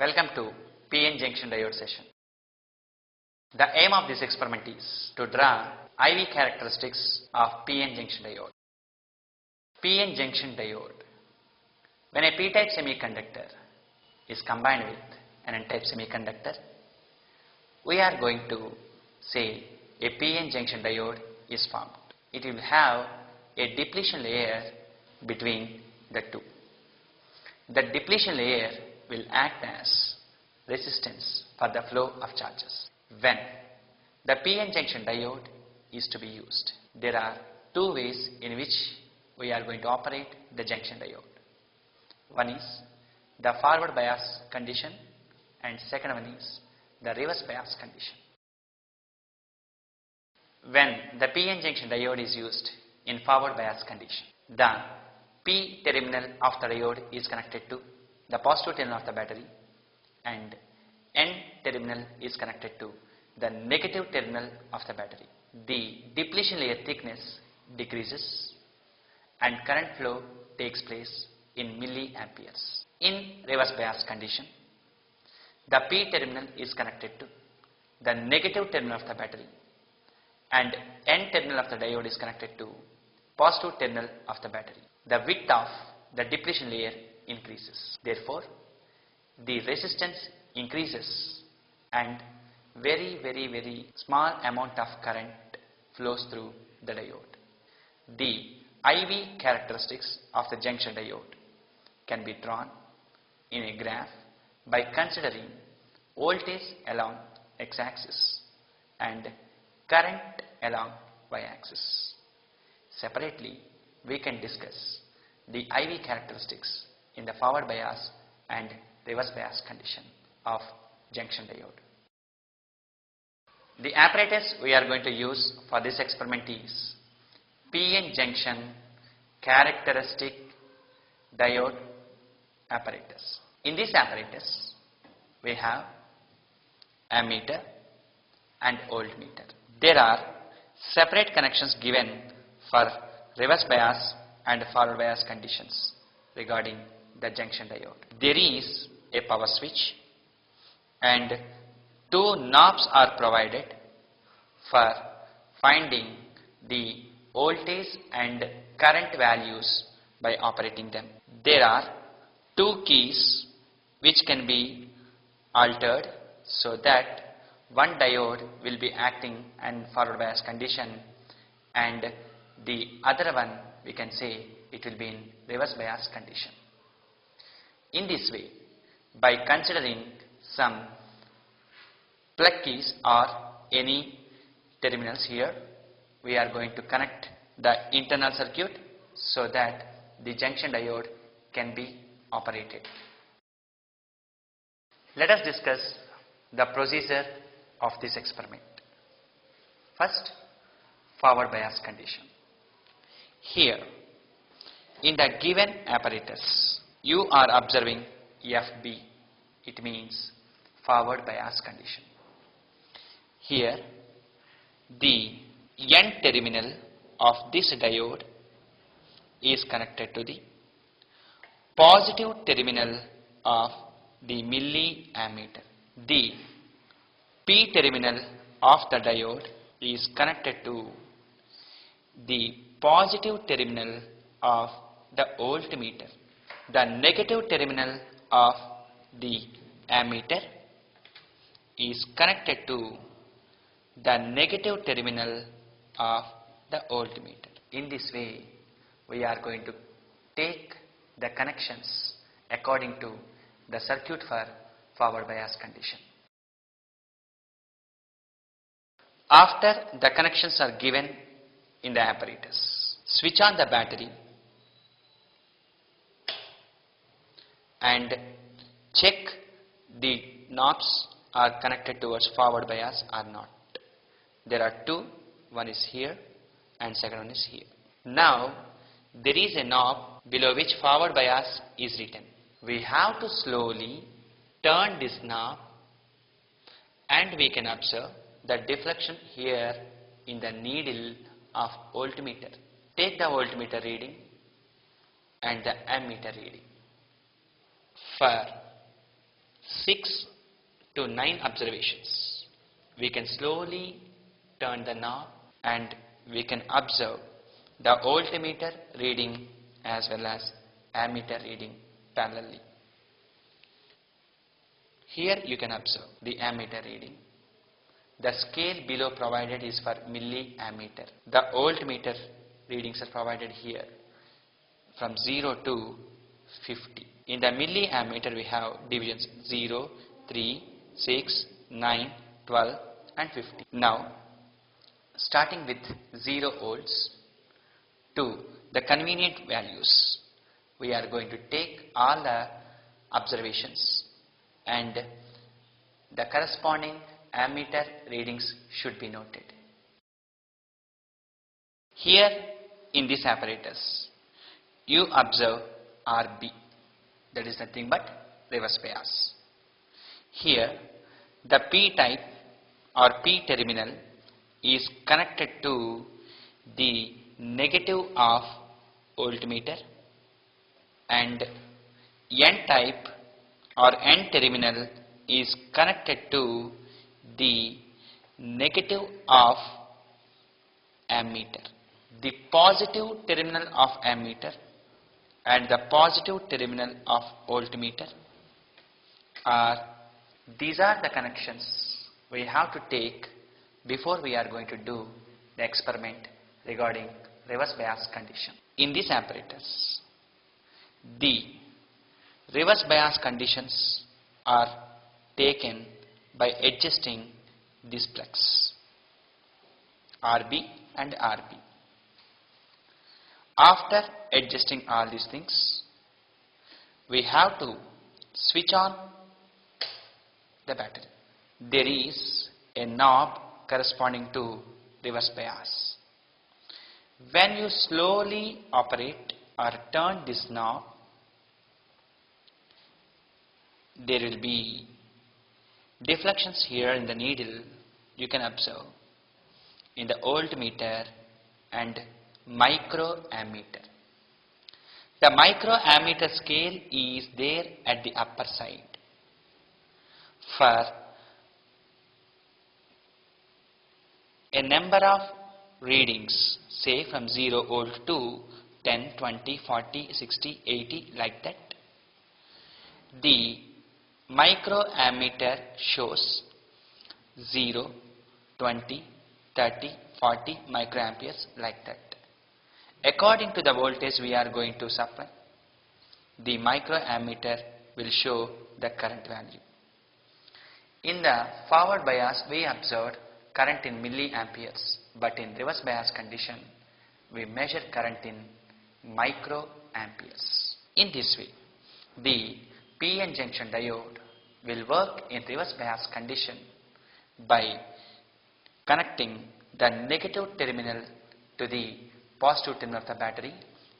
Welcome to PN junction diode session. The aim of this experiment is to draw IV characteristics of PN junction diode. PN junction diode. When a p-type semiconductor is combined with an n-type semiconductor, we are going to say a PN junction diode is formed. It will have a depletion layer between the two. The depletion layer will act as resistance for the flow of charges. When the PN junction diode is to be used, there are two ways in which we are going to operate the junction diode. One is the forward bias condition and second one is the reverse bias condition. When the PN junction diode is used in forward bias condition, the P terminal of the diode is connected to the positive terminal of the battery and N terminal is connected to the negative terminal of the battery. The depletion layer thickness decreases and current flow takes place in milliamperes. In reverse bias condition, the P terminal is connected to the negative terminal of the battery and N terminal of the diode is connected to positive terminal of the battery. The width of the depletion layer increases. Therefore, the resistance increases and very small amount of current flows through the diode. The IV characteristics of the junction diode can be drawn in a graph by considering voltage along x-axis and current along y-axis. Separately, we can discuss the IV characteristics in the forward bias and reverse bias condition of junction diode. The apparatus we are going to use for this experiment is PN junction characteristic diode apparatus. In this apparatus, we have ammeter and voltmeter. There are separate connections given for reverse bias and forward bias conditions regarding the junction diode. There is a power switch and two knobs are provided for finding the voltage and current values by operating them. There are two keys which can be altered so that one diode will be acting in forward bias condition and the other one we can say it will be in reverse bias condition. In this way, by considering some plug keys or any terminals here, we are going to connect the internal circuit so that the junction diode can be operated. Let us discuss the procedure of this experiment. First, forward bias condition. Here, in the given apparatus, you are observing FB. It means forward bias condition. Here, the N terminal of this diode is connected to the positive terminal of the milliammeter. The P terminal of the diode is connected to the positive terminal of the voltmeter. The negative terminal of the ammeter is connected to the negative terminal of the voltmeter. In this way, we are going to take the connections according to the circuit for forward bias condition. After the connections are given in the apparatus, switch on the battery and check the knobs are connected towards forward bias or not. There are two, one is here and second one is here. Now there is a knob below which forward bias is written. We have to slowly turn this knob and we can observe the deflection here in the needle of voltmeter. Take the voltmeter reading and the ammeter reading. For 6 to 9 observations. We can slowly turn the knob and we can observe the voltmeter reading as well as ammeter reading parallelly. Here you can observe the ammeter reading. The scale below provided is for milliammeter. The voltmeter readings are provided here from 0 to 50. In the milliammeter we have divisions 0, 3, 6, 9, 12 and 50. Now starting with 0 volts to the convenient values, we are going to take all the observations and the corresponding ammeter readings should be noted. Here in this apparatus you observe RB, that is nothing but reverse bias. Here the P type or P terminal is connected to the negative of voltmeter, and N type or N terminal is connected to the negative of ammeter. The positive terminal of ammeter and the positive terminal of voltmeter these are the connections we have to take before we are going to do the experiment regarding reverse bias condition. In this apparatus, the reverse bias conditions are taken by adjusting this plex RB and RB. After adjusting all these things, we have to switch on the battery. There is a knob corresponding to reverse bias. When you slowly operate or turn this knob, there will be deflections here in the needle. You can observe in the voltmeter and microammeter. The microammeter scale is there at the upper side. For a number of readings, say from 0 volt to 10, 20, 40, 60, 80 like that, the microammeter shows 0, 20, 30, 40 microamperes like that. According to the voltage we are going to supply, the microammeter will show the current value. In the forward bias we observed current in milliamperes, but in reverse bias condition we measure current in microamperes. In this way, the PN junction diode will work in reverse bias condition by connecting the negative terminal to the positive terminal of the battery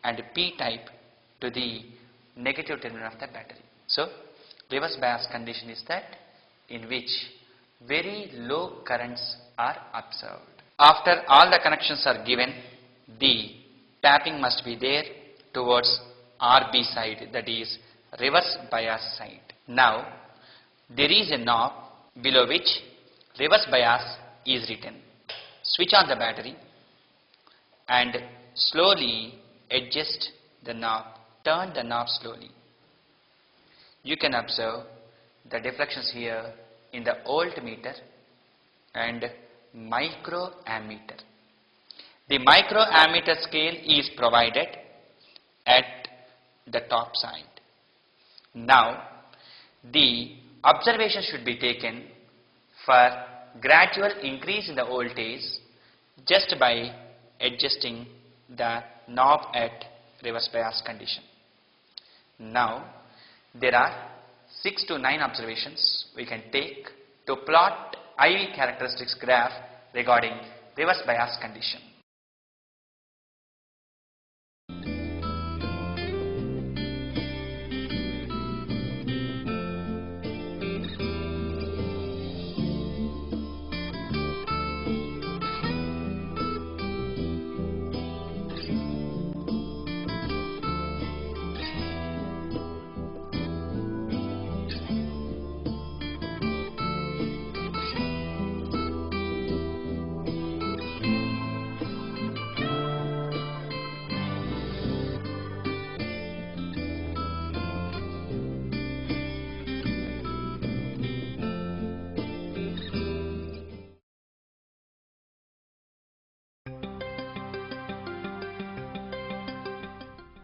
and P type to the negative terminal of the battery. So, reverse bias condition is that in which very low currents are observed. After all the connections are given, the tapping must be there towards RB side, that is reverse bias side. Now, there is a knob below which reverse bias is written. Switch on the battery and slowly adjust the knob, turn the knob slowly. You can observe the deflections here in the voltmeter and microammeter. The microammeter scale is provided at the top side. Now, the observation should be taken for gradual increase in the voltage just by adjusting the knob at reverse bias condition. Now, there are 6 to 9 observations we can take to plot IV characteristics graph regarding reverse bias condition.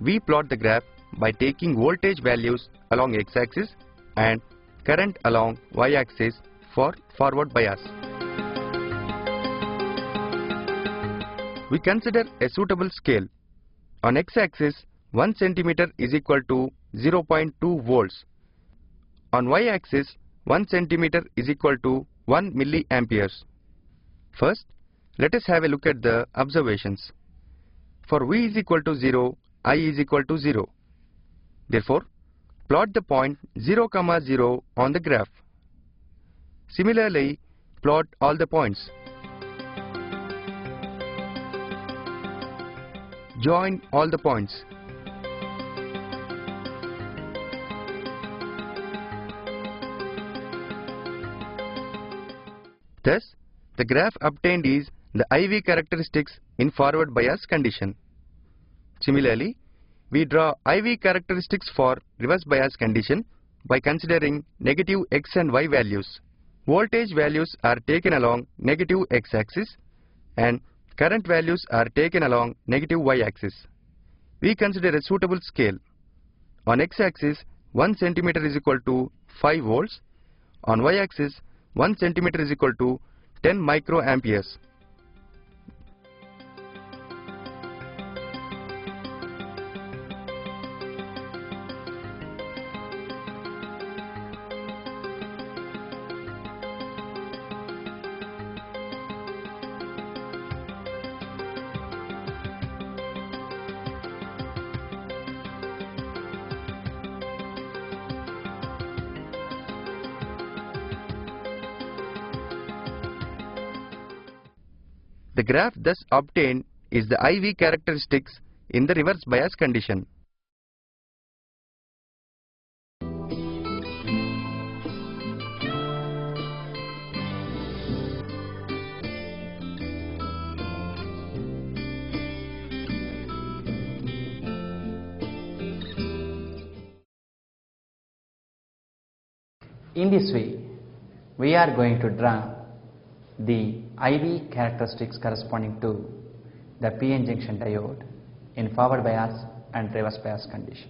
we plot the graph by taking voltage values along x-axis and current along y-axis for forward bias. We consider a suitable scale. On x-axis, 1 centimeter is equal to 0.2 volts. On y-axis, 1 centimeter is equal to 1 milliamperes. First, let us have a look at the observations. For V is equal to 0, I is equal to 0. Therefore, plot the point 0, 0 on the graph. Similarly, plot all the points. Join all the points. Thus, the graph obtained is the IV characteristics in forward bias condition. Similarly, we draw IV characteristics for reverse bias condition by considering negative X and Y values. Voltage values are taken along negative X-axis and current values are taken along negative Y-axis. We consider a suitable scale. On X-axis, 1 centimeter is equal to 5 volts. On Y-axis, 1 centimeter is equal to 10 microamperes. The graph thus obtained is the IV characteristics in the reverse bias condition. In this way, we are going to draw the IV characteristics corresponding to the PN junction diode in forward bias and reverse bias condition.